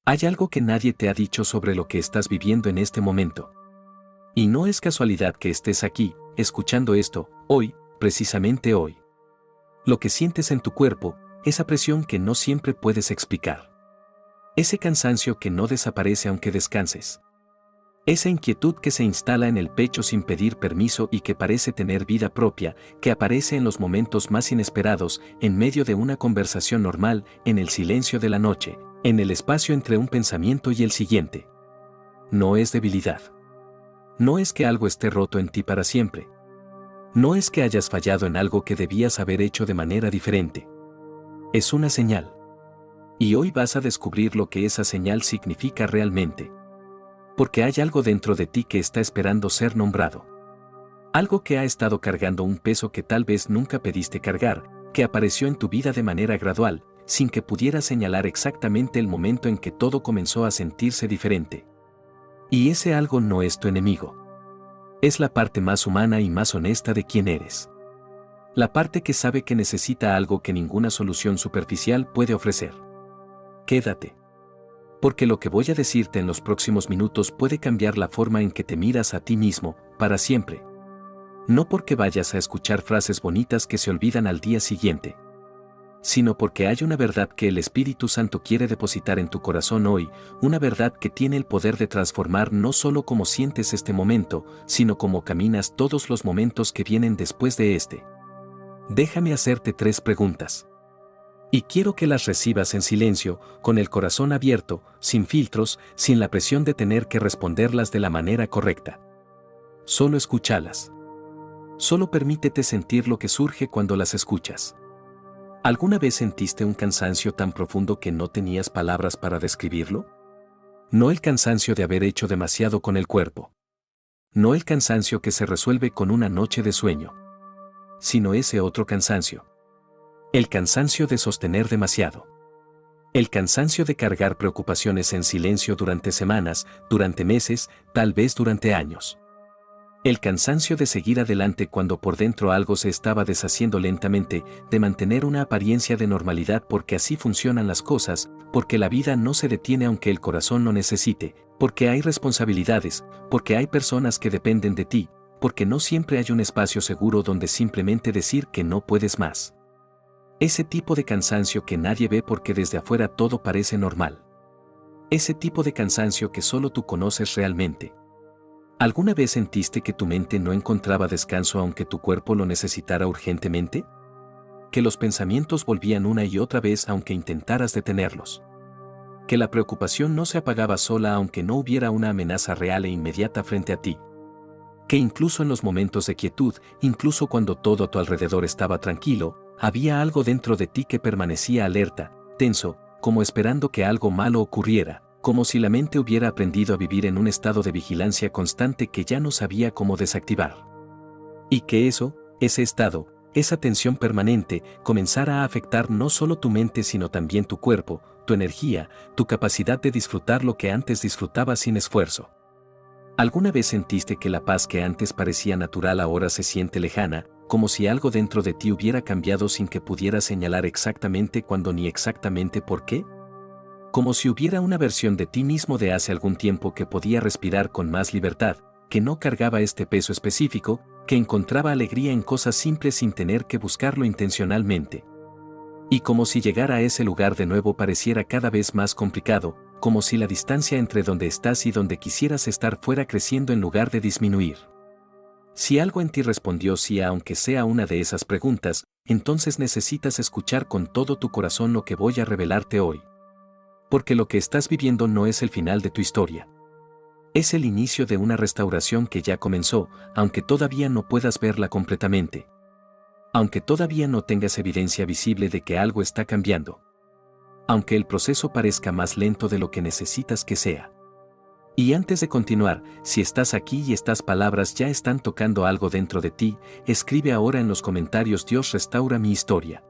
Hay algo que nadie te ha dicho sobre lo que estás viviendo en este momento. Y no es casualidad que estés aquí, escuchando esto, hoy, precisamente hoy. Lo que sientes en tu cuerpo, esa presión que no siempre puedes explicar. Ese cansancio que no desaparece aunque descanses. Esa inquietud que se instala en el pecho sin pedir permiso y que parece tener vida propia, que aparece en los momentos más inesperados, en medio de una conversación normal, en el silencio de la noche, en el espacio entre un pensamiento y el siguiente. No es debilidad. No es que algo esté roto en ti para siempre. No es que hayas fallado en algo que debías haber hecho de manera diferente. Es una señal. Y hoy vas a descubrir lo que esa señal significa realmente. Porque hay algo dentro de ti que está esperando ser nombrado. Algo que ha estado cargando un peso que tal vez nunca pediste cargar, que apareció en tu vida de manera gradual, sin que pudieras señalar exactamente el momento en que todo comenzó a sentirse diferente. Y ese algo no es tu enemigo. Es la parte más humana y más honesta de quien eres. La parte que sabe que necesita algo que ninguna solución superficial puede ofrecer. Quédate. Porque lo que voy a decirte en los próximos minutos puede cambiar la forma en que te miras a ti mismo, para siempre. No porque vayas a escuchar frases bonitas que se olvidan al día siguiente, sino porque hay una verdad que el Espíritu Santo quiere depositar en tu corazón hoy, una verdad que tiene el poder de transformar no solo cómo sientes este momento, sino cómo caminas todos los momentos que vienen después de este. Déjame hacerte 3 preguntas. Y quiero que las recibas en silencio, con el corazón abierto, sin filtros, sin la presión de tener que responderlas de la manera correcta. Solo escúchalas. Solo permítete sentir lo que surge cuando las escuchas. ¿Alguna vez sentiste un cansancio tan profundo que no tenías palabras para describirlo? No el cansancio de haber hecho demasiado con el cuerpo. No el cansancio que se resuelve con una noche de sueño. Sino ese otro cansancio. El cansancio de sostener demasiado. El cansancio de cargar preocupaciones en silencio durante semanas, durante meses, tal vez durante años. El cansancio de seguir adelante cuando por dentro algo se estaba deshaciendo lentamente, de mantener una apariencia de normalidad porque así funcionan las cosas, porque la vida no se detiene aunque el corazón lo necesite, porque hay responsabilidades, porque hay personas que dependen de ti, porque no siempre hay un espacio seguro donde simplemente decir que no puedes más. Ese tipo de cansancio que nadie ve porque desde afuera todo parece normal. Ese tipo de cansancio que solo tú conoces realmente. ¿Alguna vez sentiste que tu mente no encontraba descanso aunque tu cuerpo lo necesitara urgentemente? Que los pensamientos volvían una y otra vez aunque intentaras detenerlos. Que la preocupación no se apagaba sola aunque no hubiera una amenaza real e inmediata frente a ti. Que incluso en los momentos de quietud, incluso cuando todo a tu alrededor estaba tranquilo, había algo dentro de ti que permanecía alerta, tenso, como esperando que algo malo ocurriera, como si la mente hubiera aprendido a vivir en un estado de vigilancia constante que ya no sabía cómo desactivar. Y que ese estado, esa tensión permanente, comenzara a afectar no solo tu mente sino también tu cuerpo, tu energía, tu capacidad de disfrutar lo que antes disfrutabas sin esfuerzo. ¿Alguna vez sentiste que la paz que antes parecía natural ahora se siente lejana, como si algo dentro de ti hubiera cambiado sin que pudieras señalar exactamente cuándo ni exactamente por qué? Como si hubiera una versión de ti mismo de hace algún tiempo que podía respirar con más libertad, que no cargaba este peso específico, que encontraba alegría en cosas simples sin tener que buscarlo intencionalmente. Y como si llegar a ese lugar de nuevo pareciera cada vez más complicado, como si la distancia entre donde estás y donde quisieras estar fuera creciendo en lugar de disminuir. Si algo en ti respondió sí aunque sea una de esas preguntas, entonces necesitas escuchar con todo tu corazón lo que voy a revelarte hoy. Porque lo que estás viviendo no es el final de tu historia. Es el inicio de una restauración que ya comenzó, aunque todavía no puedas verla completamente. Aunque todavía no tengas evidencia visible de que algo está cambiando. Aunque el proceso parezca más lento de lo que necesitas que sea. Y antes de continuar, si estás aquí y estas palabras ya están tocando algo dentro de ti, escribe ahora en los comentarios Dios restaura mi historia.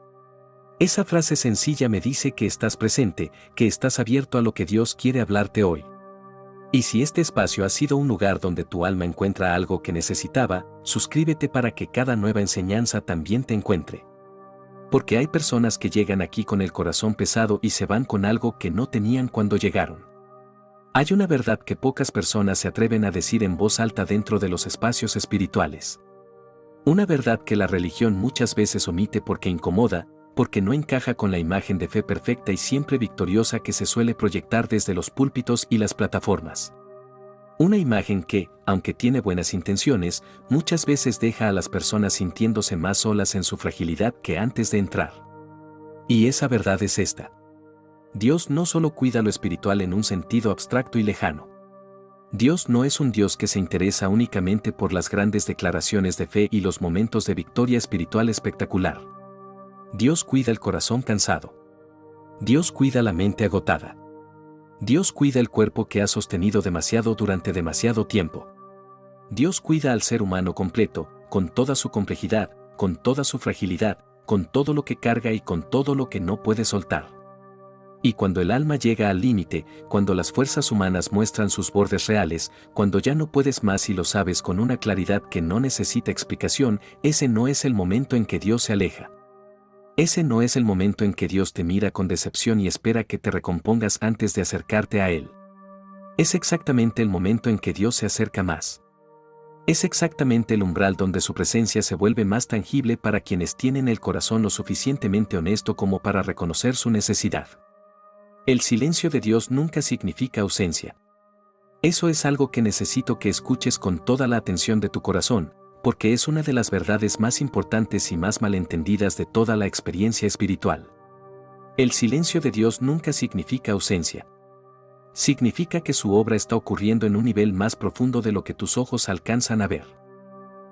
Esa frase sencilla me dice que estás presente, que estás abierto a lo que Dios quiere hablarte hoy. Y si este espacio ha sido un lugar donde tu alma encuentra algo que necesitaba, suscríbete para que cada nueva enseñanza también te encuentre. Porque hay personas que llegan aquí con el corazón pesado y se van con algo que no tenían cuando llegaron. Hay una verdad que pocas personas se atreven a decir en voz alta dentro de los espacios espirituales. Una verdad que la religión muchas veces omite porque incomoda, porque no encaja con la imagen de fe perfecta y siempre victoriosa que se suele proyectar desde los púlpitos y las plataformas. Una imagen que, aunque tiene buenas intenciones, muchas veces deja a las personas sintiéndose más solas en su fragilidad que antes de entrar. Y esa verdad es esta. Dios no solo cuida lo espiritual en un sentido abstracto y lejano. Dios no es un Dios que se interesa únicamente por las grandes declaraciones de fe y los momentos de victoria espiritual espectacular. Dios cuida el corazón cansado. Dios cuida la mente agotada. Dios cuida el cuerpo que ha sostenido demasiado durante demasiado tiempo. Dios cuida al ser humano completo, con toda su complejidad, con toda su fragilidad, con todo lo que carga y con todo lo que no puede soltar. Y cuando el alma llega al límite, cuando las fuerzas humanas muestran sus bordes reales, cuando ya no puedes más y lo sabes con una claridad que no necesita explicación, ese no es el momento en que Dios se aleja. Ese no es el momento en que Dios te mira con decepción y espera que te recompongas antes de acercarte a Él. Es exactamente el momento en que Dios se acerca más. Es exactamente el umbral donde su presencia se vuelve más tangible para quienes tienen el corazón lo suficientemente honesto como para reconocer su necesidad. El silencio de Dios nunca significa ausencia. Eso es algo que necesito que escuches con toda la atención de tu corazón, porque es una de las verdades más importantes y más malentendidas de toda la experiencia espiritual. El silencio de Dios nunca significa ausencia. Significa que su obra está ocurriendo en un nivel más profundo de lo que tus ojos alcanzan a ver.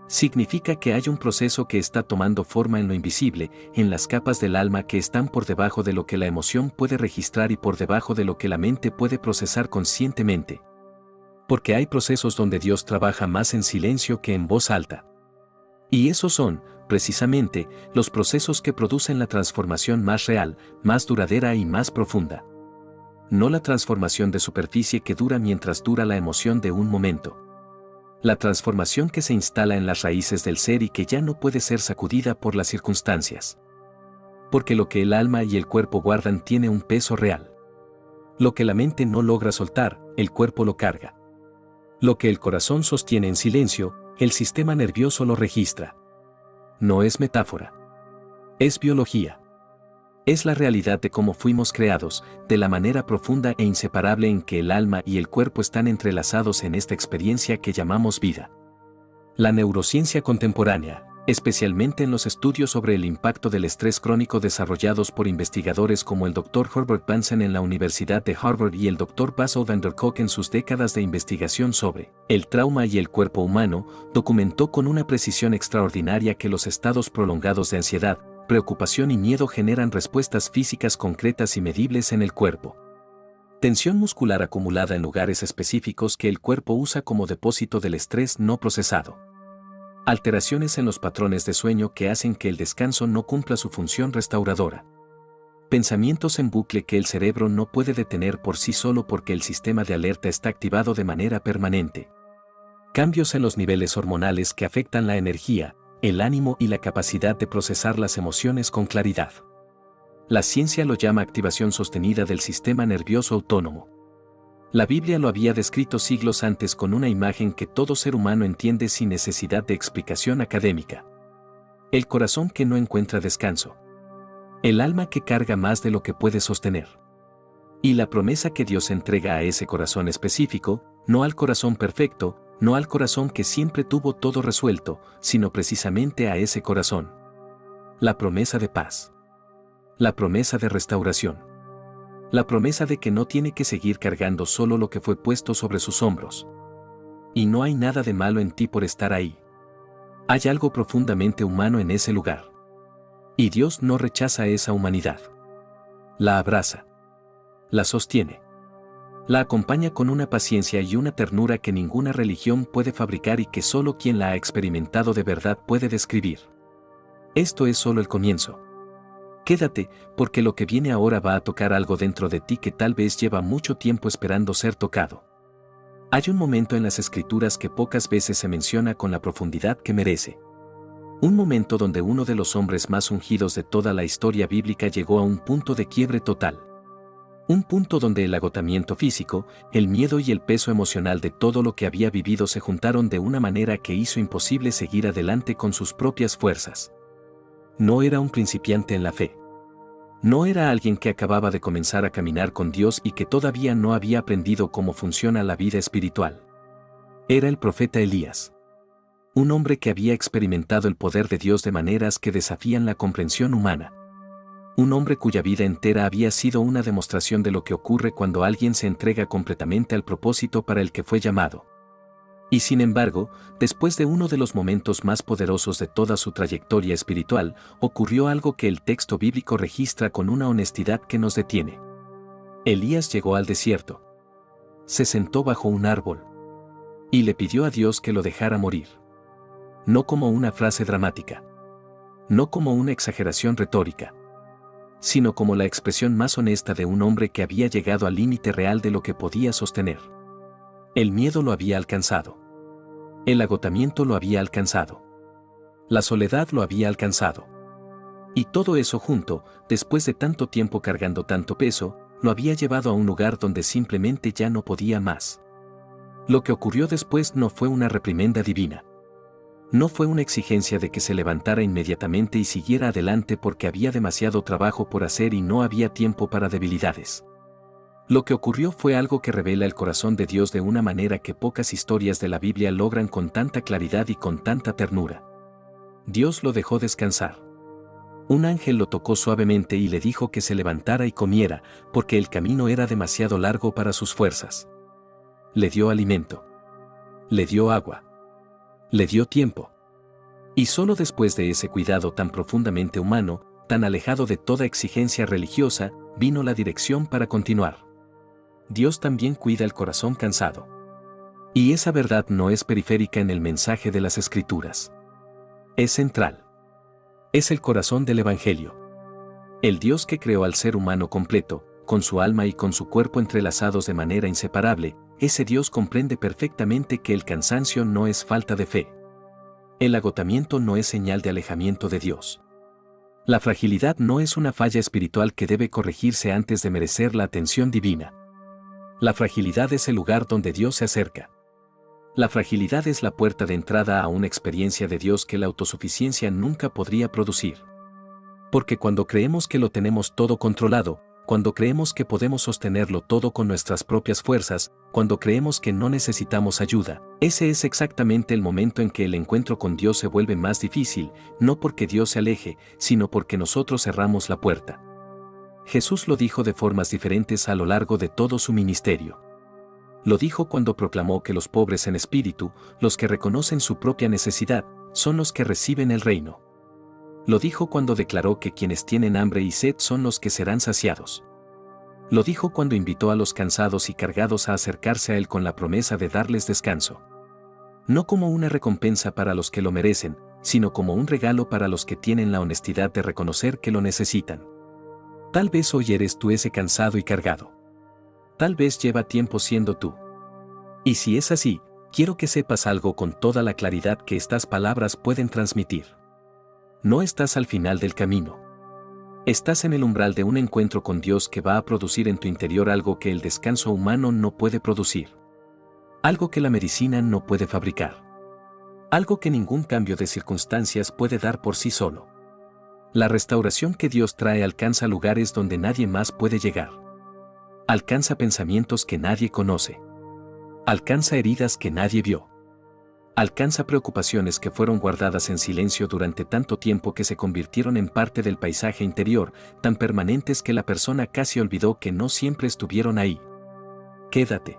Significa que hay un proceso que está tomando forma en lo invisible, en las capas del alma que están por debajo de lo que la emoción puede registrar y por debajo de lo que la mente puede procesar conscientemente. Porque hay procesos donde Dios trabaja más en silencio que en voz alta. Y esos son, precisamente, los procesos que producen la transformación más real, más duradera y más profunda. No la transformación de superficie que dura mientras dura la emoción de un momento. La transformación que se instala en las raíces del ser y que ya no puede ser sacudida por las circunstancias. Porque lo que el alma y el cuerpo guardan tiene un peso real. Lo que la mente no logra soltar, el cuerpo lo carga. Lo que el corazón sostiene en silencio, el sistema nervioso lo registra. No es metáfora. Es biología. Es la realidad de cómo fuimos creados, de la manera profunda e inseparable en que el alma y el cuerpo están entrelazados en esta experiencia que llamamos vida. La neurociencia contemporánea, especialmente en los estudios sobre el impacto del estrés crónico desarrollados por investigadores como el Dr. Herbert Benson en la Universidad de Harvard y el Dr. Basil van der Kolk en sus décadas de investigación sobre el trauma y el cuerpo humano, documentó con una precisión extraordinaria que los estados prolongados de ansiedad, preocupación y miedo generan respuestas físicas concretas y medibles en el cuerpo. Tensión muscular acumulada en lugares específicos que el cuerpo usa como depósito del estrés no procesado. Alteraciones en los patrones de sueño que hacen que el descanso no cumpla su función restauradora. Pensamientos en bucle que el cerebro no puede detener por sí solo porque el sistema de alerta está activado de manera permanente. Cambios en los niveles hormonales que afectan la energía, el ánimo y la capacidad de procesar las emociones con claridad. La ciencia lo llama activación sostenida del sistema nervioso autónomo. La Biblia lo había descrito siglos antes con una imagen que todo ser humano entiende sin necesidad de explicación académica. El corazón que no encuentra descanso. El alma que carga más de lo que puede sostener. Y la promesa que Dios entrega a ese corazón específico, no al corazón perfecto, no al corazón que siempre tuvo todo resuelto, sino precisamente a ese corazón. La promesa de paz. La promesa de restauración. La promesa de que no tiene que seguir cargando solo lo que fue puesto sobre sus hombros. Y no hay nada de malo en ti por estar ahí. Hay algo profundamente humano en ese lugar. Y Dios no rechaza esa humanidad. La abraza. La sostiene. La acompaña con una paciencia y una ternura que ninguna religión puede fabricar y que solo quien la ha experimentado de verdad puede describir. Esto es solo el comienzo. Quédate, porque lo que viene ahora va a tocar algo dentro de ti que tal vez lleva mucho tiempo esperando ser tocado. Hay un momento en las Escrituras que pocas veces se menciona con la profundidad que merece. Un momento donde uno de los hombres más ungidos de toda la historia bíblica llegó a un punto de quiebre total. Un punto donde el agotamiento físico, el miedo y el peso emocional de todo lo que había vivido se juntaron de una manera que hizo imposible seguir adelante con sus propias fuerzas. No era un principiante en la fe. No era alguien que acababa de comenzar a caminar con Dios y que todavía no había aprendido cómo funciona la vida espiritual. Era el profeta Elías. Un hombre que había experimentado el poder de Dios de maneras que desafían la comprensión humana. Un hombre cuya vida entera había sido una demostración de lo que ocurre cuando alguien se entrega completamente al propósito para el que fue llamado. Y sin embargo, después de uno de los momentos más poderosos de toda su trayectoria espiritual, ocurrió algo que el texto bíblico registra con una honestidad que nos detiene. Elías llegó al desierto. Se sentó bajo un árbol. Y le pidió a Dios que lo dejara morir. No como una frase dramática. No como una exageración retórica. Sino como la expresión más honesta de un hombre que había llegado al límite real de lo que podía sostener. El miedo lo había alcanzado. El agotamiento lo había alcanzado. La soledad lo había alcanzado. Y todo eso junto, después de tanto tiempo cargando tanto peso, lo había llevado a un lugar donde simplemente ya no podía más. Lo que ocurrió después no fue una reprimenda divina. No fue una exigencia de que se levantara inmediatamente y siguiera adelante porque había demasiado trabajo por hacer y no había tiempo para debilidades. Lo que ocurrió fue algo que revela el corazón de Dios de una manera que pocas historias de la Biblia logran con tanta claridad y con tanta ternura. Dios lo dejó descansar. Un ángel lo tocó suavemente y le dijo que se levantara y comiera, porque el camino era demasiado largo para sus fuerzas. Le dio alimento. Le dio agua. Le dio tiempo. Y solo después de ese cuidado tan profundamente humano, tan alejado de toda exigencia religiosa, vino la dirección para continuar. Dios también cuida el corazón cansado. Y esa verdad no es periférica en el mensaje de las Escrituras. Es central. Es el corazón del Evangelio. El Dios que creó al ser humano completo, con su alma y con su cuerpo entrelazados de manera inseparable, ese Dios comprende perfectamente que el cansancio no es falta de fe. El agotamiento no es señal de alejamiento de Dios. La fragilidad no es una falla espiritual que debe corregirse antes de merecer la atención divina. La fragilidad es el lugar donde Dios se acerca. La fragilidad es la puerta de entrada a una experiencia de Dios que la autosuficiencia nunca podría producir. Porque cuando creemos que lo tenemos todo controlado, cuando creemos que podemos sostenerlo todo con nuestras propias fuerzas, cuando creemos que no necesitamos ayuda, ese es exactamente el momento en que el encuentro con Dios se vuelve más difícil, no porque Dios se aleje, sino porque nosotros cerramos la puerta. Jesús lo dijo de formas diferentes a lo largo de todo su ministerio. Lo dijo cuando proclamó que los pobres en espíritu, los que reconocen su propia necesidad, son los que reciben el reino. Lo dijo cuando declaró que quienes tienen hambre y sed son los que serán saciados. Lo dijo cuando invitó a los cansados y cargados a acercarse a Él con la promesa de darles descanso. No como una recompensa para los que lo merecen, sino como un regalo para los que tienen la honestidad de reconocer que lo necesitan. Tal vez hoy eres tú ese cansado y cargado. Tal vez lleva tiempo siendo tú. Y si es así, quiero que sepas algo con toda la claridad que estas palabras pueden transmitir. No estás al final del camino. Estás en el umbral de un encuentro con Dios que va a producir en tu interior algo que el descanso humano no puede producir. Algo que la medicina no puede fabricar. Algo que ningún cambio de circunstancias puede dar por sí solo. La restauración que Dios trae alcanza lugares donde nadie más puede llegar. Alcanza pensamientos que nadie conoce. Alcanza heridas que nadie vio. Alcanza preocupaciones que fueron guardadas en silencio durante tanto tiempo que se convirtieron en parte del paisaje interior, tan permanentes que la persona casi olvidó que no siempre estuvieron ahí. Quédate.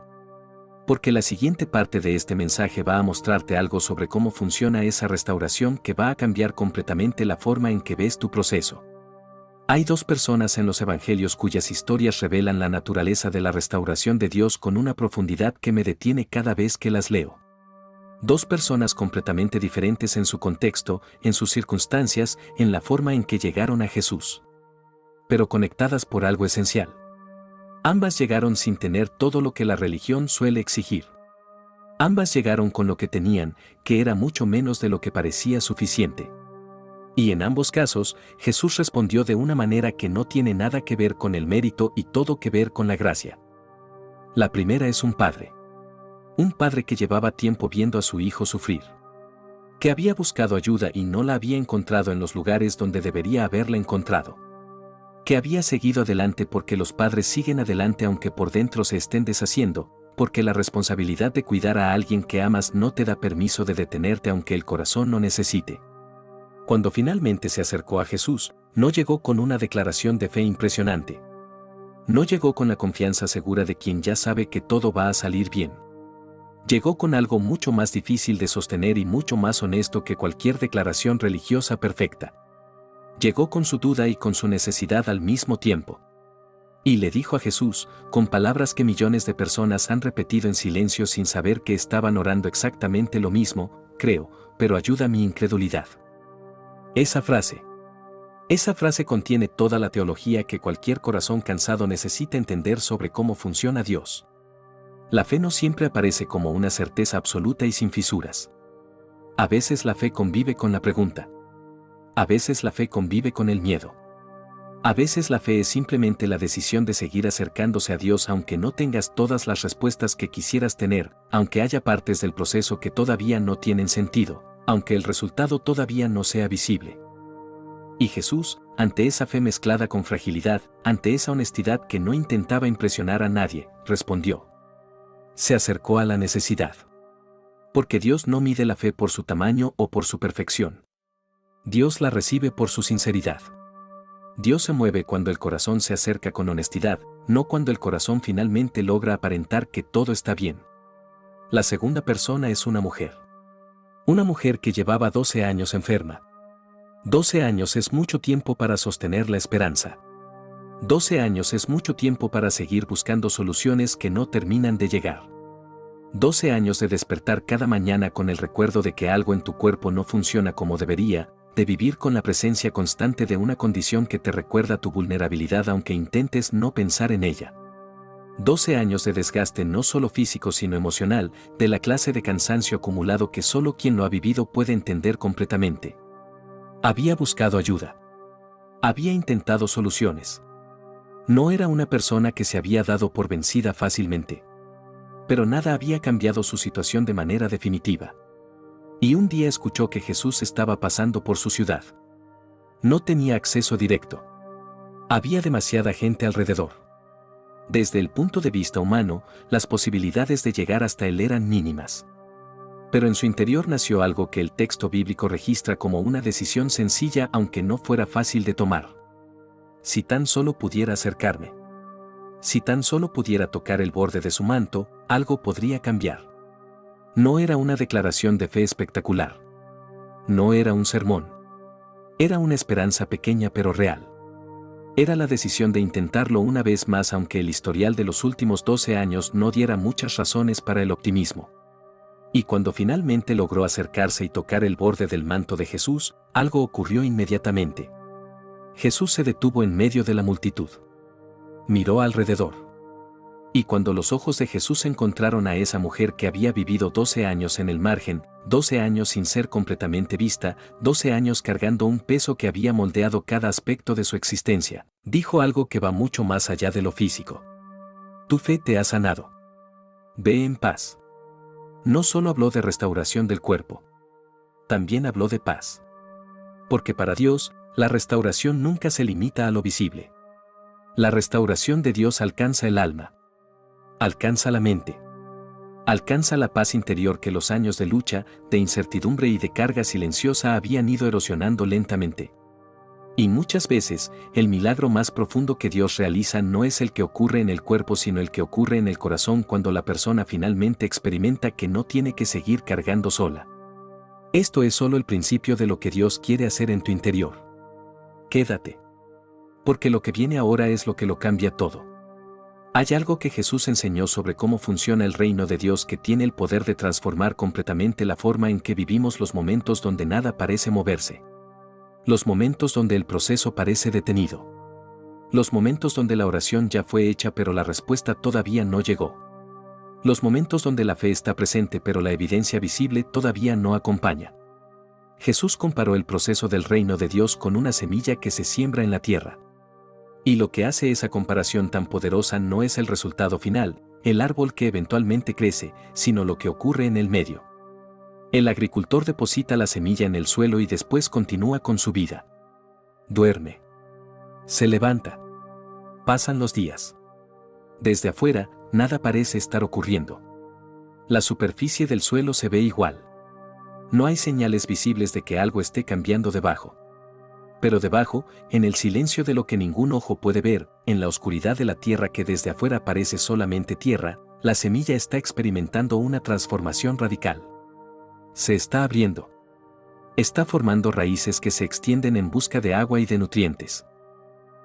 Porque la siguiente parte de este mensaje va a mostrarte algo sobre cómo funciona esa restauración que va a cambiar completamente la forma en que ves tu proceso. Hay dos personas en los evangelios cuyas historias revelan la naturaleza de la restauración de Dios con una profundidad que me detiene cada vez que las leo. Dos personas completamente diferentes en su contexto, en sus circunstancias, en la forma en que llegaron a Jesús. Pero conectadas por algo esencial. Ambas llegaron sin tener todo lo que la religión suele exigir. Ambas llegaron con lo que tenían, que era mucho menos de lo que parecía suficiente. Y en ambos casos, Jesús respondió de una manera que no tiene nada que ver con el mérito y todo que ver con la gracia. La primera es un padre. Un padre que llevaba tiempo viendo a su hijo sufrir. Que había buscado ayuda y no la había encontrado en los lugares donde debería haberla encontrado. Que había seguido adelante porque los padres siguen adelante aunque por dentro se estén deshaciendo, porque la responsabilidad de cuidar a alguien que amas no te da permiso de detenerte aunque el corazón no necesite. Cuando finalmente se acercó a Jesús, no llegó con una declaración de fe impresionante. No llegó con la confianza segura de quien ya sabe que todo va a salir bien. Llegó con algo mucho más difícil de sostener y mucho más honesto que cualquier declaración religiosa perfecta. Llegó con su duda y con su necesidad al mismo tiempo. Y le dijo a Jesús, con palabras que millones de personas han repetido en silencio sin saber que estaban orando exactamente lo mismo: creo, pero ayuda mi incredulidad. Esa frase contiene toda la teología que cualquier corazón cansado necesita entender sobre cómo funciona Dios. La fe no siempre aparece como una certeza absoluta y sin fisuras. A veces la fe convive con la pregunta. A veces la fe convive con el miedo. A veces la fe es simplemente la decisión de seguir acercándose a Dios aunque no tengas todas las respuestas que quisieras tener, aunque haya partes del proceso que todavía no tienen sentido, aunque el resultado todavía no sea visible. Y Jesús, ante esa fe mezclada con fragilidad, ante esa honestidad que no intentaba impresionar a nadie, respondió. Se acercó a la necesidad. Porque Dios no mide la fe por su tamaño o por su perfección. Dios la recibe por su sinceridad. Dios se mueve cuando el corazón se acerca con honestidad, no cuando el corazón finalmente logra aparentar que todo está bien. La segunda persona es una mujer. Una mujer que llevaba 12 años enferma. 12 años es mucho tiempo para sostener la esperanza. 12 años es mucho tiempo para seguir buscando soluciones que no terminan de llegar. 12 años de despertar cada mañana con el recuerdo de que algo en tu cuerpo no funciona como debería, de vivir con la presencia constante de una condición que te recuerda tu vulnerabilidad aunque intentes no pensar en ella. 12 años de desgaste no solo físico sino emocional, de la clase de cansancio acumulado que solo quien lo ha vivido puede entender completamente. Había buscado ayuda. Había intentado soluciones. No era una persona que se había dado por vencida fácilmente. Pero nada había cambiado su situación de manera definitiva. Y un día escuchó que Jesús estaba pasando por su ciudad. No tenía acceso directo. Había demasiada gente alrededor. Desde el punto de vista humano, las posibilidades de llegar hasta él eran mínimas. Pero en su interior nació algo que el texto bíblico registra como una decisión sencilla aunque no fuera fácil de tomar. Si tan solo pudiera acercarme. Si tan solo pudiera tocar el borde de su manto, algo podría cambiar. No era una declaración de fe espectacular. No era un sermón. Era una esperanza pequeña pero real. Era la decisión de intentarlo una vez más aunque el historial de los últimos 12 años no diera muchas razones para el optimismo. Y cuando finalmente logró acercarse y tocar el borde del manto de Jesús, algo ocurrió inmediatamente. Jesús se detuvo en medio de la multitud. Miró alrededor. Y cuando los ojos de Jesús encontraron a esa mujer que había vivido 12 años en el margen, 12 años sin ser completamente vista, 12 años cargando un peso que había moldeado cada aspecto de su existencia, dijo algo que va mucho más allá de lo físico. Tu fe te ha sanado. Ve en paz. No solo habló de restauración del cuerpo. También habló de paz. Porque para Dios, la restauración nunca se limita a lo visible. La restauración de Dios alcanza el alma. Alcanza la mente. Alcanza la paz interior que los años de lucha, de incertidumbre y de carga silenciosa habían ido erosionando lentamente. Y muchas veces, el milagro más profundo que Dios realiza no es el que ocurre en el cuerpo sino el que ocurre en el corazón cuando la persona finalmente experimenta que no tiene que seguir cargando sola. Esto es solo el principio de lo que Dios quiere hacer en tu interior. Quédate. Porque lo que viene ahora es lo que lo cambia todo. Hay algo que Jesús enseñó sobre cómo funciona el reino de Dios que tiene el poder de transformar completamente la forma en que vivimos los momentos donde nada parece moverse. Los momentos donde el proceso parece detenido. Los momentos donde la oración ya fue hecha pero la respuesta todavía no llegó. Los momentos donde la fe está presente pero la evidencia visible todavía no acompaña. Jesús comparó el proceso del reino de Dios con una semilla que se siembra en la tierra. Y lo que hace esa comparación tan poderosa no es el resultado final, el árbol que eventualmente crece, sino lo que ocurre en el medio. El agricultor deposita la semilla en el suelo y después continúa con su vida. Duerme. Se levanta. Pasan los días. Desde afuera, nada parece estar ocurriendo. La superficie del suelo se ve igual. No hay señales visibles de que algo esté cambiando debajo. Pero debajo, en el silencio de lo que ningún ojo puede ver, en la oscuridad de la tierra que desde afuera parece solamente tierra, la semilla está experimentando una transformación radical. Se está abriendo. Está formando raíces que se extienden en busca de agua y de nutrientes.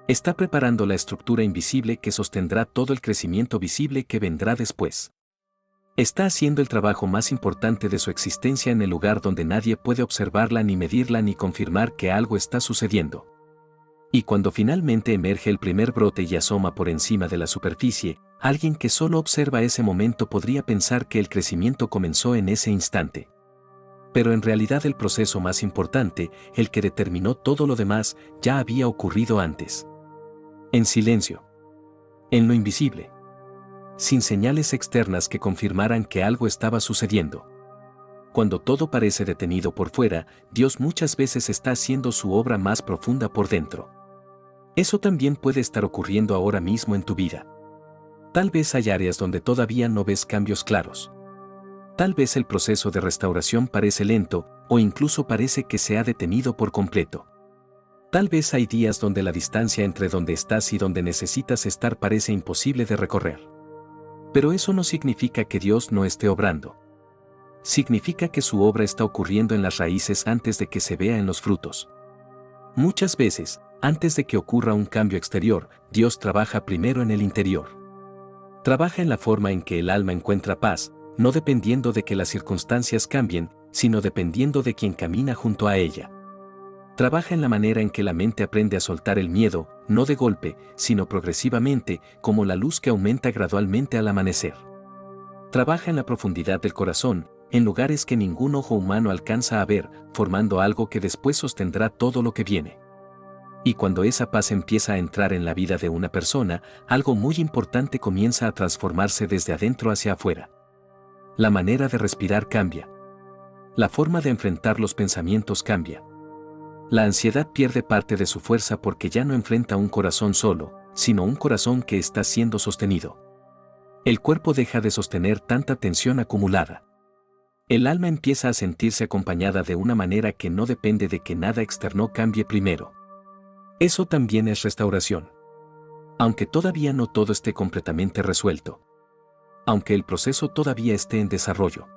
Está preparando la estructura invisible que sostendrá todo el crecimiento visible que vendrá después. Está haciendo el trabajo más importante de su existencia en el lugar donde nadie puede observarla ni medirla ni confirmar que algo está sucediendo. Y cuando finalmente emerge el primer brote y asoma por encima de la superficie, alguien que solo observa ese momento podría pensar que el crecimiento comenzó en ese instante. Pero en realidad el proceso más importante, el que determinó todo lo demás, ya había ocurrido antes. En silencio. En lo invisible. Sin señales externas que confirmaran que algo estaba sucediendo. Cuando todo parece detenido por fuera, Dios muchas veces está haciendo su obra más profunda por dentro. Eso también puede estar ocurriendo ahora mismo en tu vida. Tal vez hay áreas donde todavía no ves cambios claros. Tal vez el proceso de restauración parece lento, o incluso parece que se ha detenido por completo. Tal vez hay días donde la distancia entre donde estás y donde necesitas estar parece imposible de recorrer. Pero eso no significa que Dios no esté obrando. Significa que su obra está ocurriendo en las raíces antes de que se vea en los frutos. Muchas veces, antes de que ocurra un cambio exterior, Dios trabaja primero en el interior. Trabaja en la forma en que el alma encuentra paz, no dependiendo de que las circunstancias cambien, sino dependiendo de quien camina junto a ella. Trabaja en la manera en que la mente aprende a soltar el miedo, no de golpe, sino progresivamente, como la luz que aumenta gradualmente al amanecer. Trabaja en la profundidad del corazón, en lugares que ningún ojo humano alcanza a ver, formando algo que después sostendrá todo lo que viene. Y cuando esa paz empieza a entrar en la vida de una persona, algo muy importante comienza a transformarse desde adentro hacia afuera. La manera de respirar cambia. La forma de enfrentar los pensamientos cambia. La ansiedad pierde parte de su fuerza porque ya no enfrenta un corazón solo, sino un corazón que está siendo sostenido. El cuerpo deja de sostener tanta tensión acumulada. El alma empieza a sentirse acompañada de una manera que no depende de que nada externo cambie primero. Eso también es restauración. Aunque todavía no todo esté completamente resuelto. Aunque el proceso todavía esté en desarrollo.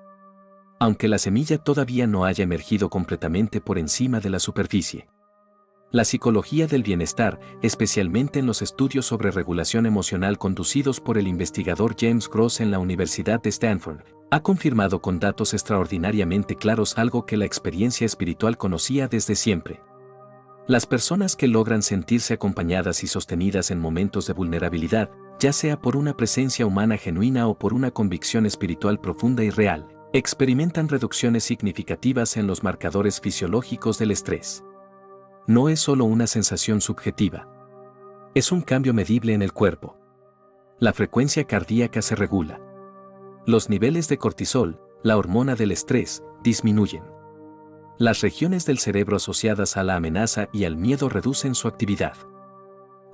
Aunque la semilla todavía no haya emergido completamente por encima de la superficie. La psicología del bienestar, especialmente en los estudios sobre regulación emocional conducidos por el investigador James Gross en la Universidad de Stanford, ha confirmado con datos extraordinariamente claros algo que la experiencia espiritual conocía desde siempre. Las personas que logran sentirse acompañadas y sostenidas en momentos de vulnerabilidad, ya sea por una presencia humana genuina o por una convicción espiritual profunda y real, experimentan reducciones significativas en los marcadores fisiológicos del estrés. No es solo una sensación subjetiva. Es un cambio medible en el cuerpo. La frecuencia cardíaca se regula. Los niveles de cortisol, la hormona del estrés, disminuyen. Las regiones del cerebro asociadas a la amenaza y al miedo reducen su actividad.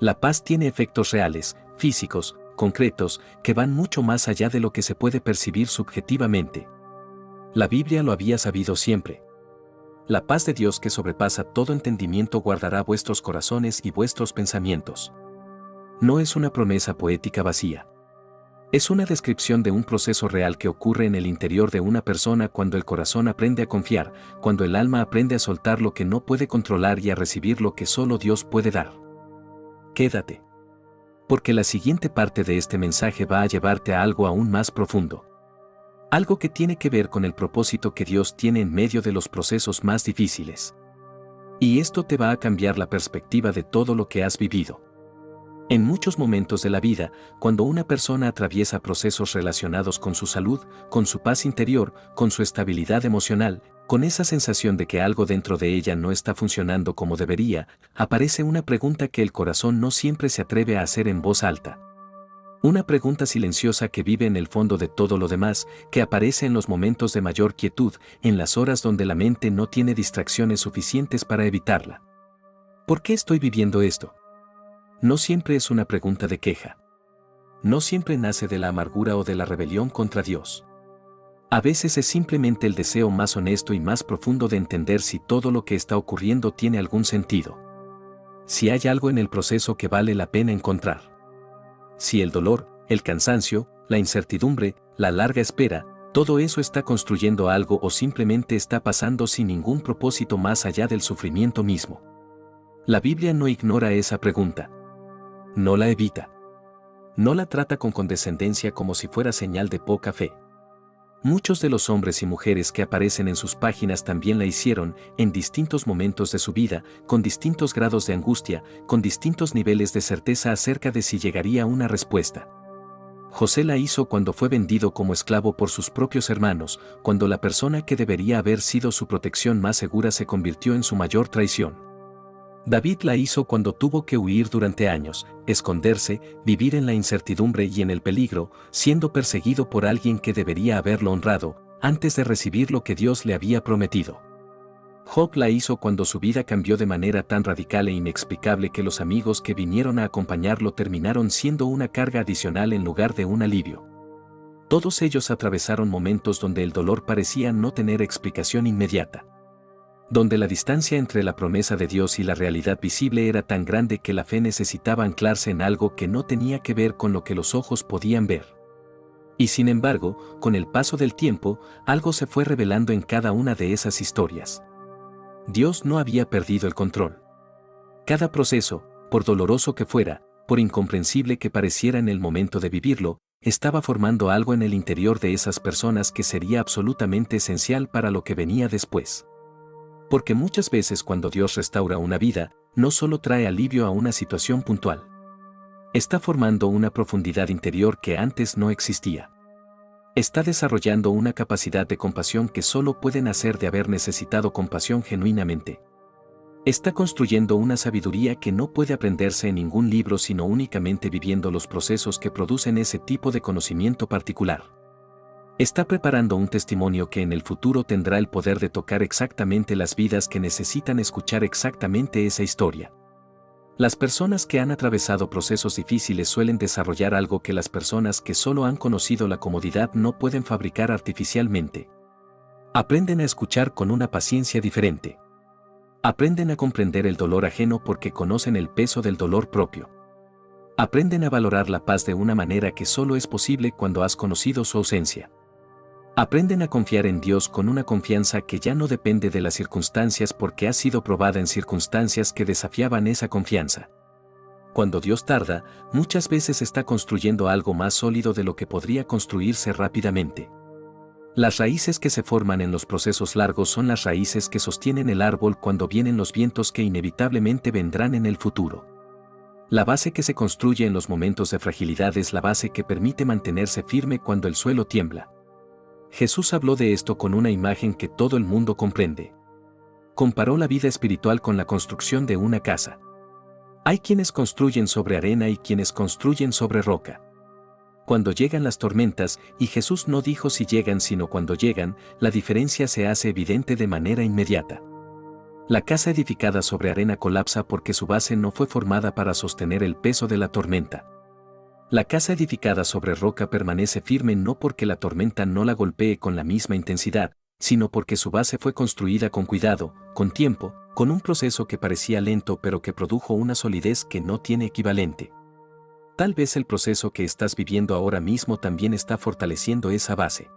La paz tiene efectos reales, físicos, concretos, que van mucho más allá de lo que se puede percibir subjetivamente. La Biblia lo había sabido siempre. La paz de Dios que sobrepasa todo entendimiento guardará vuestros corazones y vuestros pensamientos. No es una promesa poética vacía. Es una descripción de un proceso real que ocurre en el interior de una persona cuando el corazón aprende a confiar, cuando el alma aprende a soltar lo que no puede controlar y a recibir lo que solo Dios puede dar. Quédate. Porque la siguiente parte de este mensaje va a llevarte a algo aún más profundo. Algo que tiene que ver con el propósito que Dios tiene en medio de los procesos más difíciles. Y esto te va a cambiar la perspectiva de todo lo que has vivido. En muchos momentos de la vida, cuando una persona atraviesa procesos relacionados con su salud, con su paz interior, con su estabilidad emocional, Con esa sensación de que algo dentro de ella no está funcionando como debería, aparece una pregunta que el corazón no siempre se atreve a hacer en voz alta. Una pregunta silenciosa que vive en el fondo de todo lo demás, que aparece en los momentos de mayor quietud, en las horas donde la mente no tiene distracciones suficientes para evitarla. ¿Por qué estoy viviendo esto? No siempre es una pregunta de queja. No siempre nace de la amargura o de la rebelión contra Dios. A veces es simplemente el deseo más honesto y más profundo de entender si todo lo que está ocurriendo tiene algún sentido. Si hay algo en el proceso que vale la pena encontrar. Si el dolor, el cansancio, la incertidumbre, la larga espera, todo eso está construyendo algo o simplemente está pasando sin ningún propósito más allá del sufrimiento mismo. La Biblia no ignora esa pregunta. No la evita. No la trata con condescendencia como si fuera señal de poca fe. Muchos de los hombres y mujeres que aparecen en sus páginas también la hicieron, en distintos momentos de su vida, con distintos grados de angustia, con distintos niveles de certeza acerca de si llegaría una respuesta. José la hizo cuando fue vendido como esclavo por sus propios hermanos, cuando la persona que debería haber sido su protección más segura se convirtió en su mayor traición. David la hizo cuando tuvo que huir durante años, esconderse, vivir en la incertidumbre y en el peligro, siendo perseguido por alguien que debería haberlo honrado, antes de recibir lo que Dios le había prometido. Job la hizo cuando su vida cambió de manera tan radical e inexplicable que los amigos que vinieron a acompañarlo terminaron siendo una carga adicional en lugar de un alivio. Todos ellos atravesaron momentos donde el dolor parecía no tener explicación inmediata. Donde la distancia entre la promesa de Dios y la realidad visible era tan grande que la fe necesitaba anclarse en algo que no tenía que ver con lo que los ojos podían ver. Y sin embargo, con el paso del tiempo, algo se fue revelando en cada una de esas historias. Dios no había perdido el control. Cada proceso, por doloroso que fuera, por incomprensible que pareciera en el momento de vivirlo, estaba formando algo en el interior de esas personas que sería absolutamente esencial para lo que venía después. Porque muchas veces cuando Dios restaura una vida, no solo trae alivio a una situación puntual. Está formando una profundidad interior que antes no existía. Está desarrollando una capacidad de compasión que solo puede nacer de haber necesitado compasión genuinamente. Está construyendo una sabiduría que no puede aprenderse en ningún libro sino únicamente viviendo los procesos que producen ese tipo de conocimiento particular. Está preparando un testimonio que en el futuro tendrá el poder de tocar exactamente las vidas que necesitan escuchar exactamente esa historia. Las personas que han atravesado procesos difíciles suelen desarrollar algo que las personas que solo han conocido la comodidad no pueden fabricar artificialmente. Aprenden a escuchar con una paciencia diferente. Aprenden a comprender el dolor ajeno porque conocen el peso del dolor propio. Aprenden a valorar la paz de una manera que solo es posible cuando has conocido su ausencia. Aprenden a confiar en Dios con una confianza que ya no depende de las circunstancias porque ha sido probada en circunstancias que desafiaban esa confianza. Cuando Dios tarda, muchas veces está construyendo algo más sólido de lo que podría construirse rápidamente. Las raíces que se forman en los procesos largos son las raíces que sostienen el árbol cuando vienen los vientos que inevitablemente vendrán en el futuro. La base que se construye en los momentos de fragilidad es la base que permite mantenerse firme cuando el suelo tiembla. Jesús habló de esto con una imagen que todo el mundo comprende. Comparó la vida espiritual con la construcción de una casa. Hay quienes construyen sobre arena y quienes construyen sobre roca. Cuando llegan las tormentas, y Jesús no dijo si llegan sino cuando llegan, la diferencia se hace evidente de manera inmediata. La casa edificada sobre arena colapsa porque su base no fue formada para sostener el peso de la tormenta. La casa edificada sobre roca permanece firme no porque la tormenta no la golpee con la misma intensidad, sino porque su base fue construida con cuidado, con tiempo, con un proceso que parecía lento pero que produjo una solidez que no tiene equivalente. Tal vez el proceso que estás viviendo ahora mismo también está fortaleciendo esa base.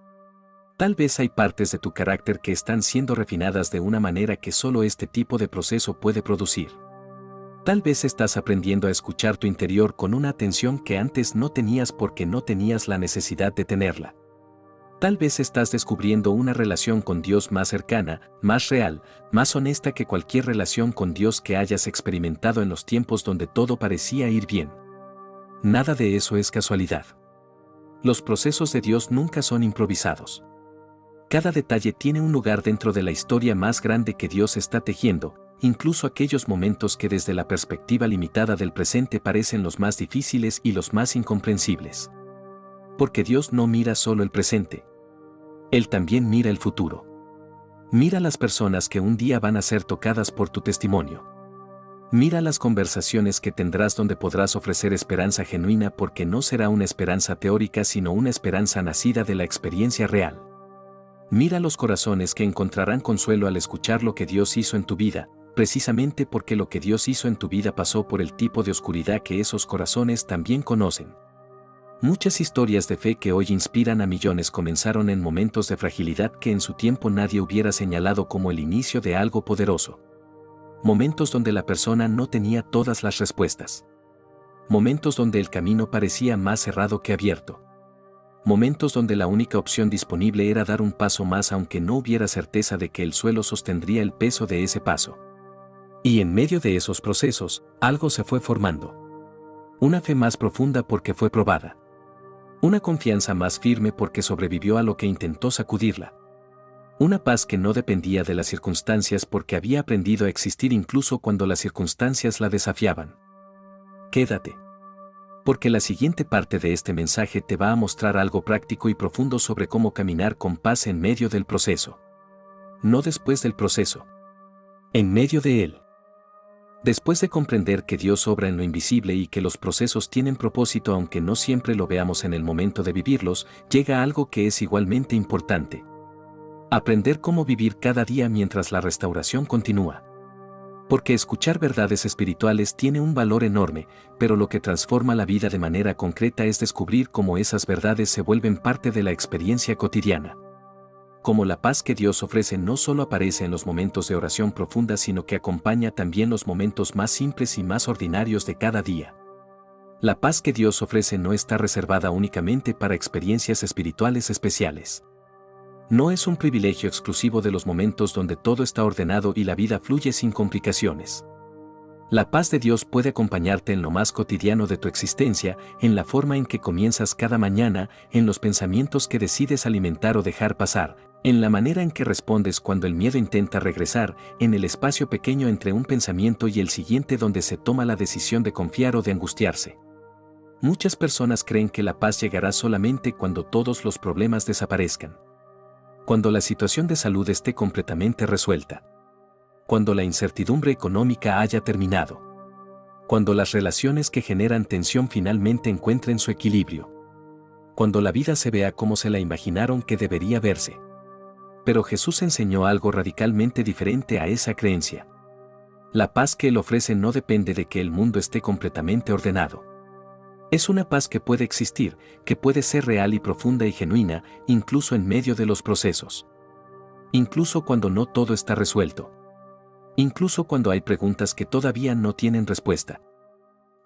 Tal vez hay partes de tu carácter que están siendo refinadas de una manera que solo este tipo de proceso puede producir. Tal vez estás aprendiendo a escuchar tu interior con una atención que antes no tenías porque no tenías la necesidad de tenerla. Tal vez estás descubriendo una relación con Dios más cercana, más real, más honesta que cualquier relación con Dios que hayas experimentado en los tiempos donde todo parecía ir bien. Nada de eso es casualidad. Los procesos de Dios nunca son improvisados. Cada detalle tiene un lugar dentro de la historia más grande que Dios está tejiendo, incluso aquellos momentos que desde la perspectiva limitada del presente parecen los más difíciles y los más incomprensibles. Porque Dios no mira solo el presente. Él también mira el futuro. Mira las personas que un día van a ser tocadas por tu testimonio. Mira las conversaciones que tendrás donde podrás ofrecer esperanza genuina, porque no será una esperanza teórica sino una esperanza nacida de la experiencia real. Mira los corazones que encontrarán consuelo al escuchar lo que Dios hizo en tu vida, precisamente porque lo que Dios hizo en tu vida pasó por el tipo de oscuridad que esos corazones también conocen. Muchas historias de fe que hoy inspiran a millones comenzaron en momentos de fragilidad que en su tiempo nadie hubiera señalado como el inicio de algo poderoso. Momentos donde la persona no tenía todas las respuestas. Momentos donde el camino parecía más cerrado que abierto. Momentos donde la única opción disponible era dar un paso más aunque no hubiera certeza de que el suelo sostendría el peso de ese paso. Y en medio de esos procesos, algo se fue formando. Una fe más profunda porque fue probada. Una confianza más firme porque sobrevivió a lo que intentó sacudirla. Una paz que no dependía de las circunstancias porque había aprendido a existir incluso cuando las circunstancias la desafiaban. Quédate. Porque la siguiente parte de este mensaje te va a mostrar algo práctico y profundo sobre cómo caminar con paz en medio del proceso. No después del proceso. En medio de él. Después de comprender que Dios obra en lo invisible y que los procesos tienen propósito aunque no siempre lo veamos en el momento de vivirlos, llega algo que es igualmente importante. Aprender cómo vivir cada día mientras la restauración continúa. Porque escuchar verdades espirituales tiene un valor enorme, pero lo que transforma la vida de manera concreta es descubrir cómo esas verdades se vuelven parte de la experiencia cotidiana. Como la paz que Dios ofrece no solo aparece en los momentos de oración profunda sino que acompaña también los momentos más simples y más ordinarios de cada día. La paz que Dios ofrece no está reservada únicamente para experiencias espirituales especiales. No es un privilegio exclusivo de los momentos donde todo está ordenado y la vida fluye sin complicaciones. La paz de Dios puede acompañarte en lo más cotidiano de tu existencia, en la forma en que comienzas cada mañana, en los pensamientos que decides alimentar o dejar pasar, en la manera en que respondes cuando el miedo intenta regresar, en el espacio pequeño entre un pensamiento y el siguiente donde se toma la decisión de confiar o de angustiarse. Muchas personas creen que la paz llegará solamente cuando todos los problemas desaparezcan. Cuando la situación de salud esté completamente resuelta. Cuando la incertidumbre económica haya terminado. Cuando las relaciones que generan tensión finalmente encuentren su equilibrio. Cuando la vida se vea como se la imaginaron que debería verse. Pero Jesús enseñó algo radicalmente diferente a esa creencia. La paz que Él ofrece no depende de que el mundo esté completamente ordenado. Es una paz que puede existir, que puede ser real y profunda y genuina, incluso en medio de los procesos. Incluso cuando no todo está resuelto. Incluso cuando hay preguntas que todavía no tienen respuesta.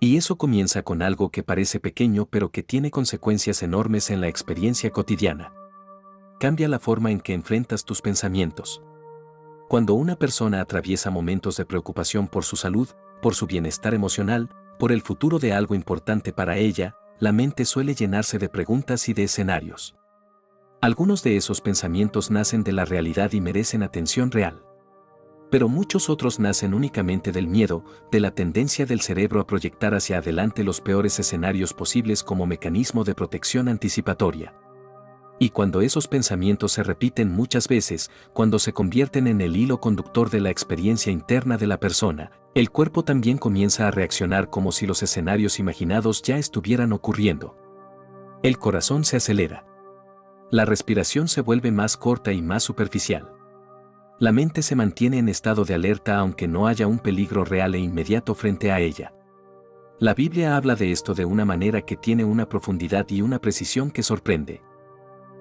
Y eso comienza con algo que parece pequeño pero que tiene consecuencias enormes en la experiencia cotidiana. Cambia la forma en que enfrentas tus pensamientos. Cuando una persona atraviesa momentos de preocupación por su salud, por su bienestar emocional, por el futuro de algo importante para ella, la mente suele llenarse de preguntas y de escenarios. Algunos de esos pensamientos nacen de la realidad y merecen atención real. Pero muchos otros nacen únicamente del miedo, de la tendencia del cerebro a proyectar hacia adelante los peores escenarios posibles como mecanismo de protección anticipatoria. Y cuando esos pensamientos se repiten muchas veces, cuando se convierten en el hilo conductor de la experiencia interna de la persona, el cuerpo también comienza a reaccionar como si los escenarios imaginados ya estuvieran ocurriendo. El corazón se acelera. La respiración se vuelve más corta y más superficial. La mente se mantiene en estado de alerta aunque no haya un peligro real e inmediato frente a ella. La Biblia habla de esto de una manera que tiene una profundidad y una precisión que sorprende.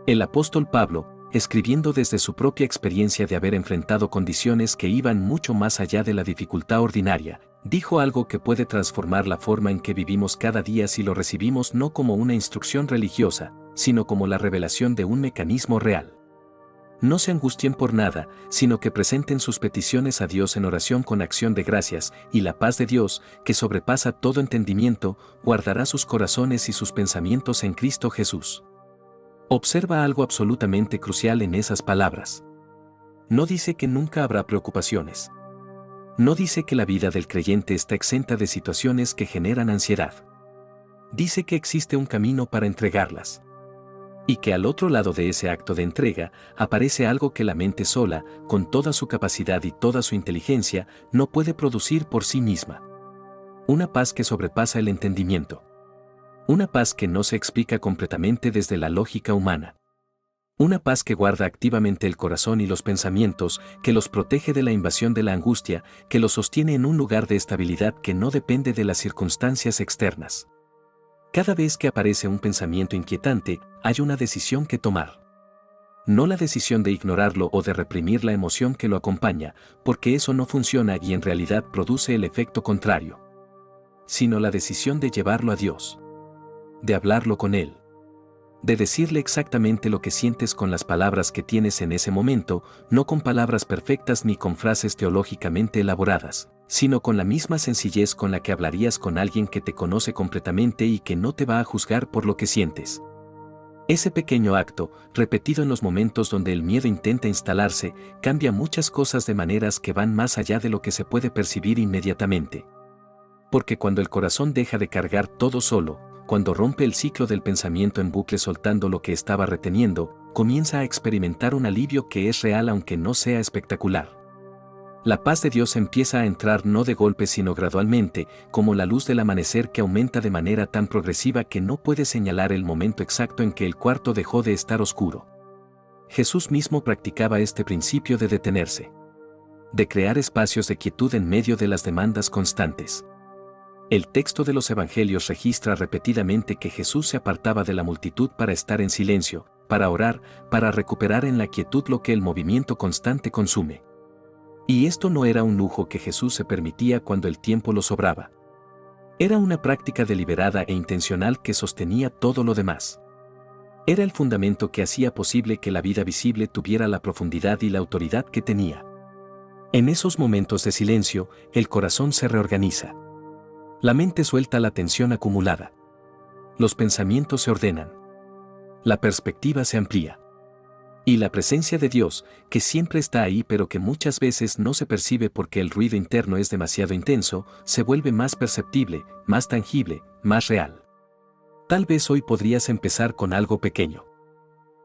El apóstol Pablo, escribiendo desde su propia experiencia de haber enfrentado condiciones que iban mucho más allá de la dificultad ordinaria, dijo algo que puede transformar la forma en que vivimos cada día si lo recibimos no como una instrucción religiosa, sino como la revelación de un mecanismo real. No se angustien por nada, sino que presenten sus peticiones a Dios en oración con acción de gracias, y la paz de Dios, que sobrepasa todo entendimiento, guardará sus corazones y sus pensamientos en Cristo Jesús. Observa algo absolutamente crucial en esas palabras. No dice que nunca habrá preocupaciones. No dice que la vida del creyente está exenta de situaciones que generan ansiedad. Dice que existe un camino para entregarlas. Y que al otro lado de ese acto de entrega aparece algo que la mente sola, con toda su capacidad y toda su inteligencia, no puede producir por sí misma. Una paz que sobrepasa el entendimiento. Una paz que no se explica completamente desde la lógica humana. Una paz que guarda activamente el corazón y los pensamientos, que los protege de la invasión de la angustia, que los sostiene en un lugar de estabilidad que no depende de las circunstancias externas. Cada vez que aparece un pensamiento inquietante, hay una decisión que tomar. No la decisión de ignorarlo o de reprimir la emoción que lo acompaña, porque eso no funciona y en realidad produce el efecto contrario. Sino la decisión de llevarlo a Dios. De hablarlo con Él. De decirle exactamente lo que sientes con las palabras que tienes en ese momento, no con palabras perfectas ni con frases teológicamente elaboradas, sino con la misma sencillez con la que hablarías con alguien que te conoce completamente y que no te va a juzgar por lo que sientes. Ese pequeño acto, repetido en los momentos donde el miedo intenta instalarse, cambia muchas cosas de maneras que van más allá de lo que se puede percibir inmediatamente. Porque cuando el corazón deja de cargar todo solo, cuando rompe el ciclo del pensamiento en bucle soltando lo que estaba reteniendo, comienza a experimentar un alivio que es real aunque no sea espectacular. La paz de Dios empieza a entrar no de golpe sino gradualmente, como la luz del amanecer que aumenta de manera tan progresiva que no puede señalar el momento exacto en que el cuarto dejó de estar oscuro. Jesús mismo practicaba este principio de detenerse. De crear espacios de quietud en medio de las demandas constantes. El texto de los Evangelios registra repetidamente que Jesús se apartaba de la multitud para estar en silencio, para orar, para recuperar en la quietud lo que el movimiento constante consume. Y esto no era un lujo que Jesús se permitía cuando el tiempo lo sobraba. Era una práctica deliberada e intencional que sostenía todo lo demás. Era el fundamento que hacía posible que la vida visible tuviera la profundidad y la autoridad que tenía. En esos momentos de silencio, el corazón se reorganiza. La mente suelta la tensión acumulada. Los pensamientos se ordenan. La perspectiva se amplía. Y la presencia de Dios, que siempre está ahí pero que muchas veces no se percibe porque el ruido interno es demasiado intenso, se vuelve más perceptible, más tangible, más real. Tal vez hoy podrías empezar con algo pequeño.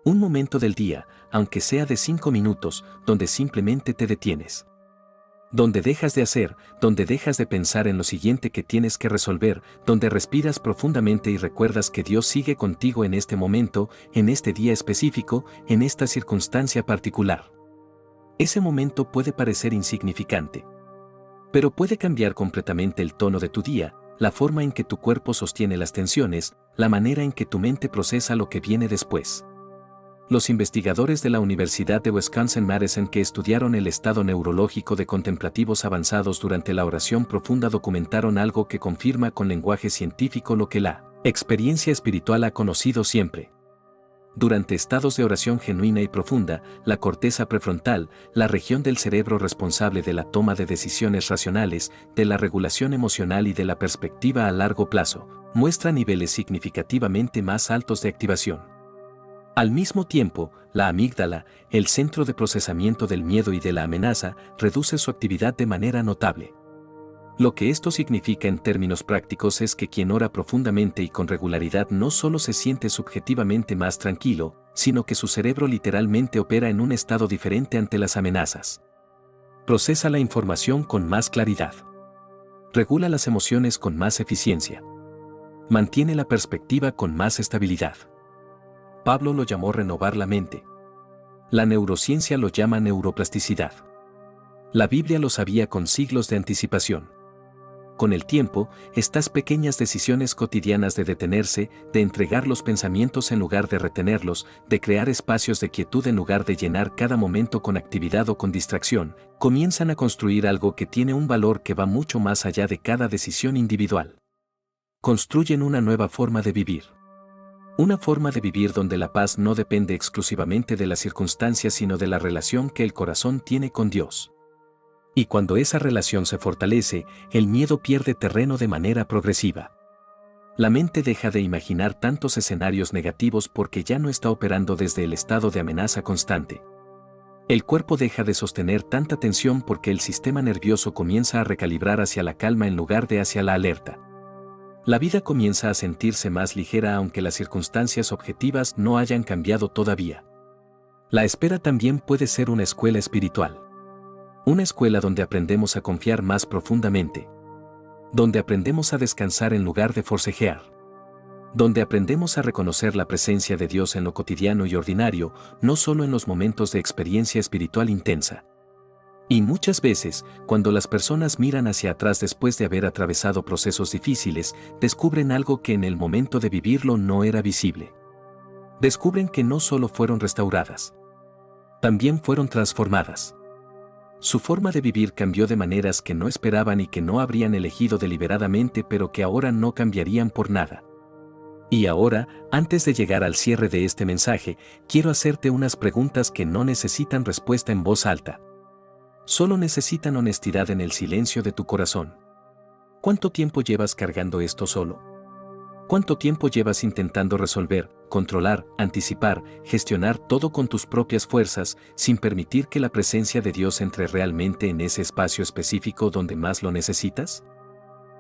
Un momento del día, aunque sea de 5 minutos, donde simplemente te detienes. Donde dejas de hacer, donde dejas de pensar en lo siguiente que tienes que resolver, donde respiras profundamente y recuerdas que Dios sigue contigo en este momento, en este día específico, en esta circunstancia particular. Ese momento puede parecer insignificante. Pero puede cambiar completamente el tono de tu día, la forma en que tu cuerpo sostiene las tensiones, la manera en que tu mente procesa lo que viene después. Los investigadores de la Universidad de Wisconsin-Madison que estudiaron el estado neurológico de contemplativos avanzados durante la oración profunda documentaron algo que confirma con lenguaje científico lo que la experiencia espiritual ha conocido siempre. Durante estados de oración genuina y profunda, la corteza prefrontal, la región del cerebro responsable de la toma de decisiones racionales, de la regulación emocional y de la perspectiva a largo plazo, muestra niveles significativamente más altos de activación. Al mismo tiempo, la amígdala, el centro de procesamiento del miedo y de la amenaza, reduce su actividad de manera notable. Lo que esto significa en términos prácticos es que quien ora profundamente y con regularidad no solo se siente subjetivamente más tranquilo, sino que su cerebro literalmente opera en un estado diferente ante las amenazas. Procesa la información con más claridad. Regula las emociones con más eficiencia. Mantiene la perspectiva con más estabilidad. Pablo lo llamó renovar la mente. La neurociencia lo llama neuroplasticidad. La Biblia lo sabía con siglos de anticipación. Con el tiempo, estas pequeñas decisiones cotidianas de detenerse, de entregar los pensamientos en lugar de retenerlos, de crear espacios de quietud en lugar de llenar cada momento con actividad o con distracción, comienzan a construir algo que tiene un valor que va mucho más allá de cada decisión individual. Construyen una nueva forma de vivir. Una forma de vivir donde la paz no depende exclusivamente de las circunstancias sino de la relación que el corazón tiene con Dios. Y cuando esa relación se fortalece, el miedo pierde terreno de manera progresiva. La mente deja de imaginar tantos escenarios negativos porque ya no está operando desde el estado de amenaza constante. El cuerpo deja de sostener tanta tensión porque el sistema nervioso comienza a recalibrar hacia la calma en lugar de hacia la alerta. La vida comienza a sentirse más ligera aunque las circunstancias objetivas no hayan cambiado todavía. La espera también puede ser una escuela espiritual. Una escuela donde aprendemos a confiar más profundamente. Donde aprendemos a descansar en lugar de forcejear. Donde aprendemos a reconocer la presencia de Dios en lo cotidiano y ordinario, no solo en los momentos de experiencia espiritual intensa. Y muchas veces, cuando las personas miran hacia atrás después de haber atravesado procesos difíciles, descubren algo que en el momento de vivirlo no era visible. Descubren que no solo fueron restauradas, también fueron transformadas. Su forma de vivir cambió de maneras que no esperaban y que no habrían elegido deliberadamente, pero que ahora no cambiarían por nada. Y ahora, antes de llegar al cierre de este mensaje, quiero hacerte unas preguntas que no necesitan respuesta en voz alta. Solo necesitan honestidad en el silencio de tu corazón. ¿Cuánto tiempo llevas cargando esto solo? ¿Cuánto tiempo llevas intentando resolver, controlar, anticipar, gestionar todo con tus propias fuerzas, sin permitir que la presencia de Dios entre realmente en ese espacio específico donde más lo necesitas?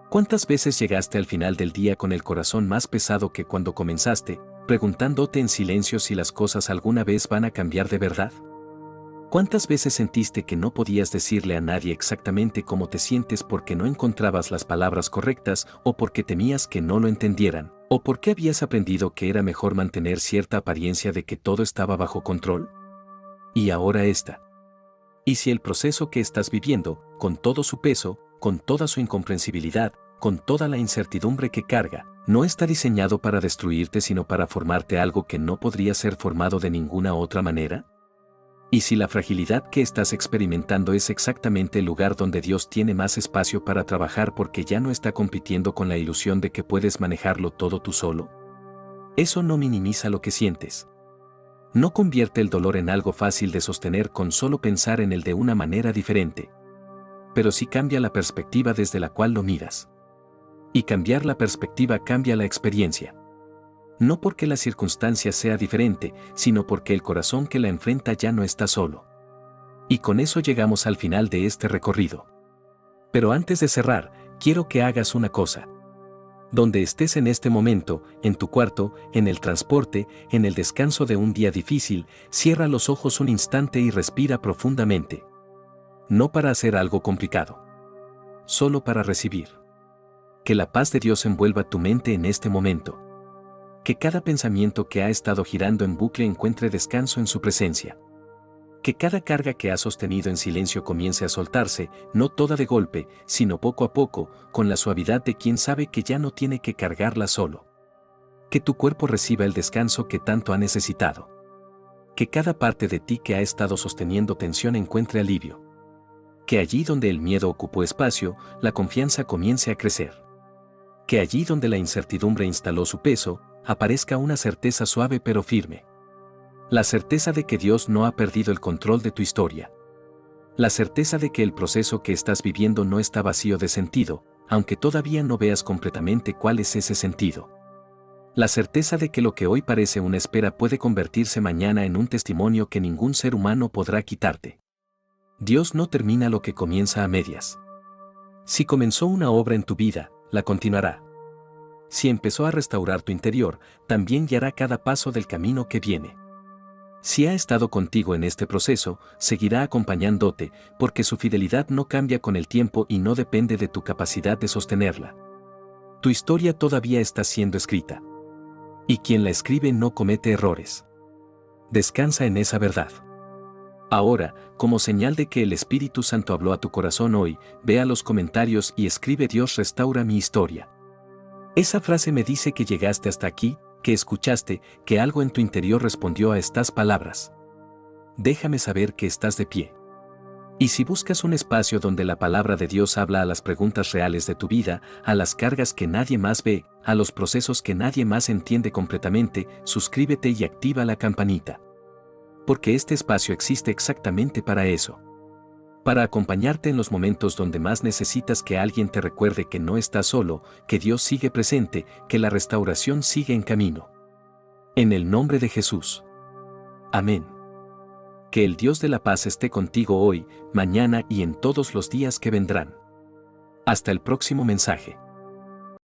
¿Cuántas veces llegaste al final del día con el corazón más pesado que cuando comenzaste, preguntándote en silencio si las cosas alguna vez van a cambiar de verdad? ¿Cuántas veces sentiste que no podías decirle a nadie exactamente cómo te sientes porque no encontrabas las palabras correctas o porque temías que no lo entendieran, o porque habías aprendido que era mejor mantener cierta apariencia de que todo estaba bajo control? Y ahora esta. ¿Y si el proceso que estás viviendo, con todo su peso, con toda su incomprensibilidad, con toda la incertidumbre que carga, no está diseñado para destruirte sino para formarte algo que no podría ser formado de ninguna otra manera? ¿Y si la fragilidad que estás experimentando es exactamente el lugar donde Dios tiene más espacio para trabajar porque ya no está compitiendo con la ilusión de que puedes manejarlo todo tú solo? Eso no minimiza lo que sientes. No convierte el dolor en algo fácil de sostener con solo pensar en él de una manera diferente. Pero sí cambia la perspectiva desde la cual lo miras. Y cambiar la perspectiva cambia la experiencia. No porque la circunstancia sea diferente, sino porque el corazón que la enfrenta ya no está solo. Y con eso llegamos al final de este recorrido. Pero antes de cerrar, quiero que hagas una cosa. Donde estés en este momento, en tu cuarto, en el transporte, en el descanso de un día difícil, cierra los ojos un instante y respira profundamente. No para hacer algo complicado. Solo para recibir. Que la paz de Dios envuelva tu mente en este momento. Que cada pensamiento que ha estado girando en bucle encuentre descanso en su presencia. Que cada carga que has sostenido en silencio comience a soltarse, no toda de golpe, sino poco a poco, con la suavidad de quien sabe que ya no tiene que cargarla solo. Que tu cuerpo reciba el descanso que tanto ha necesitado. Que cada parte de ti que ha estado sosteniendo tensión encuentre alivio. Que allí donde el miedo ocupó espacio, la confianza comience a crecer. Que allí donde la incertidumbre instaló su peso, aparezca una certeza suave pero firme. La certeza de que Dios no ha perdido el control de tu historia. La certeza de que el proceso que estás viviendo no está vacío de sentido, aunque todavía no veas completamente cuál es ese sentido. La certeza de que lo que hoy parece una espera puede convertirse mañana en un testimonio que ningún ser humano podrá quitarte. Dios no termina lo que comienza a medias. Si comenzó una obra en tu vida, la continuará. Si empezó a restaurar tu interior, también guiará cada paso del camino que viene. Si ha estado contigo en este proceso, seguirá acompañándote, porque su fidelidad no cambia con el tiempo y no depende de tu capacidad de sostenerla. Tu historia todavía está siendo escrita. Y quien la escribe no comete errores. Descansa en esa verdad. Ahora, como señal de que el Espíritu Santo habló a tu corazón hoy, ve a los comentarios y escribe: Dios restaura mi historia. Esa frase me dice que llegaste hasta aquí, que escuchaste, que algo en tu interior respondió a estas palabras. Déjame saber que estás de pie. Y si buscas un espacio donde la palabra de Dios habla a las preguntas reales de tu vida, a las cargas que nadie más ve, a los procesos que nadie más entiende completamente, suscríbete y activa la campanita. Porque este espacio existe exactamente para eso. para acompañarte en los momentos donde más necesitas que alguien te recuerde que no estás solo, que Dios sigue presente, que la restauración sigue en camino. En el nombre de Jesús. Amén. Que el Dios de la paz esté contigo hoy, mañana y en todos los días que vendrán. Hasta el próximo mensaje.